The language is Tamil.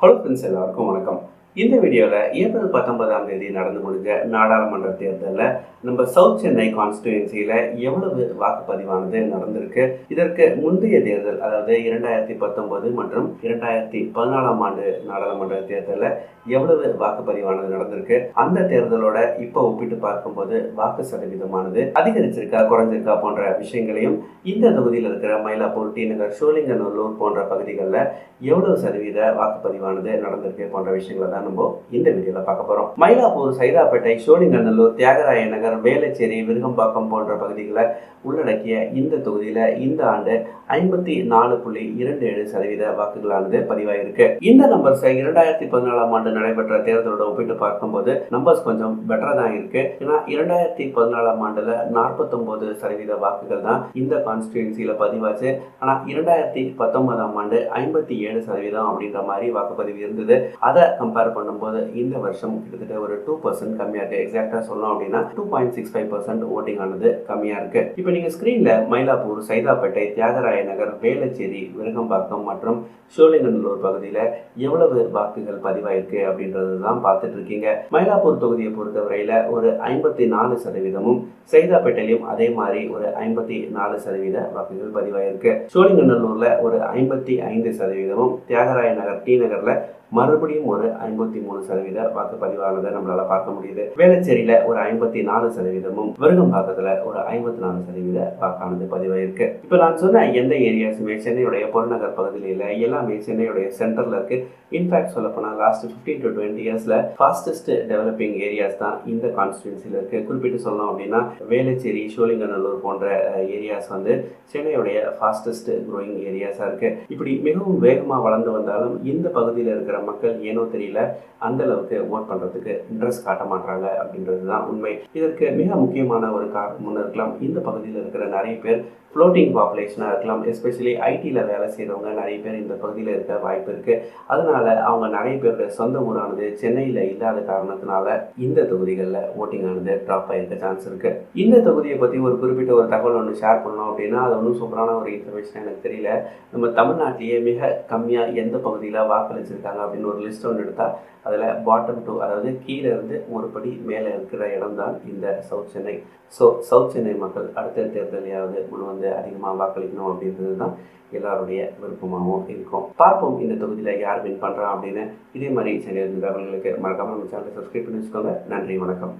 ஹலோ ஃப்ரெண்ட்ஸ், எல்லாருக்கும் வணக்கம். இந்த வீடியோவில் ஏப்ரல் 19ஆம் தேதி நடந்து முடிஞ்ச நாடாளுமன்ற தேர்தலில் நம்ம சவுத் சென்னை கான்ஸ்டியூன்சியில் எவ்வளவு வாக்குப்பதிவானது நடந்திருக்கு, இதற்கு முந்தைய தேர்தல் அதாவது 2019 மற்றும் 2014ஆம் ஆண்டு நாடாளுமன்ற தேர்தலில் எவ்வளவு வாக்குப்பதிவானது நடந்திருக்கு, அந்த தேர்தலோட இப்போ ஒப்பிட்டு பார்க்கும்போது வாக்கு சதவீதமானது அதிகரிச்சிருக்கா குறைஞ்சிருக்கா போன்ற விஷயங்களையும், இந்த தொகுதியில் இருக்கிற மயிலாப்பூர், டி நகர், சோழிங்கநல்லூர் போன்ற பகுதிகளில் எவ்வளவு சதவீத வாக்குப்பதிவானது நடந்திருக்கு போன்ற விஷயங்களை தான் நம்ம இந்த வீடியோல பார்க்க போறோம். மயிலாப்பூர், சைதாப்பேட்டை, சோழிங்கநல்லூர், தியாகராய நகர், வேளச்சேரி, விருகம்பாக்கம் போன்ற பகுதிகளை உள்ளடக்கிய இந்த தொகுதியில இந்த ஆண்டு 54.27% வாக்குகளானது பதிவாயிருக்கு. இந்த நம்பர்ஸை 2014ஆம் ஆண்டு நடைபெற்ற தேர்தலோட ஒப்பிட்டு பார்க்கும்போது நம்பர்ஸ் கொஞ்சம் பெட்டரா தான் இருக்கு. ஏன்னா 2014ஆம் ஆண்டுல 49% வாக்குகள் தான் இந்த கான்ஸ்டியூன்சியில பதிவாச்சு. ஆனா 2019ஆம் ஆண்டு 57% அப்படின்ற மாதிரி வாக்குப்பதிவு இருந்தது. அதை கம்பேர் பண்ணும்போது இந்த வருஷம் கிட்டத்தட்ட ஒரு 2% கம்மியா இருக்கு. எக்ஸாக்டா சொல்லணும் அப்படின்னா 2.65% ஓட்டிங் ஆனது கம்மியா இருக்கு. இப்போ நீங்க ஸ்கிரீன்ல மயிலாப்பூர், சைதாப்பேட்டை, தியாகராய நகர், வேளச்சேரி, விருகம்பாக்கம் மற்றும் சோழிங்கநல்லூர் பகுதியில எவ்வளவு வாக்குகள் பதிவாயிருக்கு அப்படின்றது தான் பார்த்துட்டு இருக்கீங்க. மயிலாப்பூர் தொகுதியை பொறுத்தவரையில ஒரு 54%, சைதாப்பேட்டையிலும் அதே மாதிரி ஒரு 54% வாக்குகள் பதிவாயிருக்கு. சோழிங்கநல்லூர்ல ஒரு 55%, தியாகராய நகர், டி நகர்ல மறுபடியும் ஒரு 53% வாக்குப்பதிவானதை நம்மளால பார்க்க முடியுது. வேளச்சேரியில ஒரு 54%, விருகம்பாக்கத்துல ஒரு 54% வாக்கானது பதிவாயிருக்கு. இப்ப நான் சொன்ன எந்த ஏரியாஸுமே சென்னையுடைய புறநகர் பகுதியில் இல்லை, எல்லாமே சென்னையுடைய சென்டர்ல இருக்கு. இன்ஃபேக்ட் சொல்ல போனா லாஸ்ட் 15 to 20 இயர்ஸ்ல ஃபாஸ்டஸ்ட் டெவலப்பிங் ஏரியாஸ் தான் இந்த கான்ஸ்டியூன்சில இருக்கு. குறிப்பிட்டு சொல்லணும் அப்படின்னா வேளச்சேரி, சோழிங்கநல்லூர் போன்ற ஏரியாஸ் வந்து சென்னையுடைய ஃபாஸ்டஸ்ட் க்ரோயிங் ஏரியாஸா இருக்கு. இப்படி மிகவும் வேகமா வளர்ந்து வந்தாலும் இந்த பகுதியில் இருக்கிற மக்கள் ஏனோ தெரியல அந்த அளவுக்கு ஓட் பண்றதுக்கு இன்ட்ரெஸ்ட் காட்ட மாட்டாங்க அப்படின்றது தான் உண்மை. இதற்கு மிக முக்கியமான ஒரு காரணம் இருக்கலாம். இந்த பகுதியில் இருக்கிற நிறைய பேர் ஃப்ளோட்டிங் பாப்புலேஷனாக இருக்கலாம். எஸ்பெஷலி ஐடியில் வேலை செய்கிறவங்க நிறைய பேர் இந்த பகுதியில் இருக்க வாய்ப்பு இருக்குது. அதனால அவங்க நிறைய பேருடைய சொந்த ஊரானது சென்னையில் இல்லாத காரணத்தினால இந்த தொகுதிகளில் ஓட்டிங் ஆனது ட்ராப் ஆகிருக்க சான்ஸ் இருக்குது. இந்த தொகுதியை பற்றி ஒரு குறிப்பிட்ட ஒரு தகவல் ஒன்று ஷேர் பண்ணோம் அப்படின்னா அது ஒன்றும் சூப்பரான ஒரு இன்ஃபர்மேஷன் எனக்கு தெரியல. நம்ம தமிழ்நாட்டிலேயே மிக கம்மியாக எந்த பகுதியில் வாக்களிச்சிருக்காங்க அப்படின்னு ஒரு லிஸ்ட் ஒன்று எடுத்தால் அதில் பாட்டம் 2, அதாவது கீழே இருந்து ஒரு படி மேலே இருக்கிற இடம் தான் இந்த south Chennai. So south Chennai மக்கள் அடுத்த தேர்தலையாவது முன் வந்து அதிகமாக வாக்களிக்கணும் அப்படின்றது தான் எல்லாருடைய விருப்பமாகவும் இருக்கும். பார்ப்போம் இந்த தொகுதியில் யார் வின் பண்ணுறான் அப்படின்னு. இதே மாதிரி சென்னை தகவல்களுக்கு மறக்காமல் நம்ம சேனலை சப்ஸ்கிரைப் பண்ணி வச்சுக்கோங்க. நன்றி, வணக்கம்.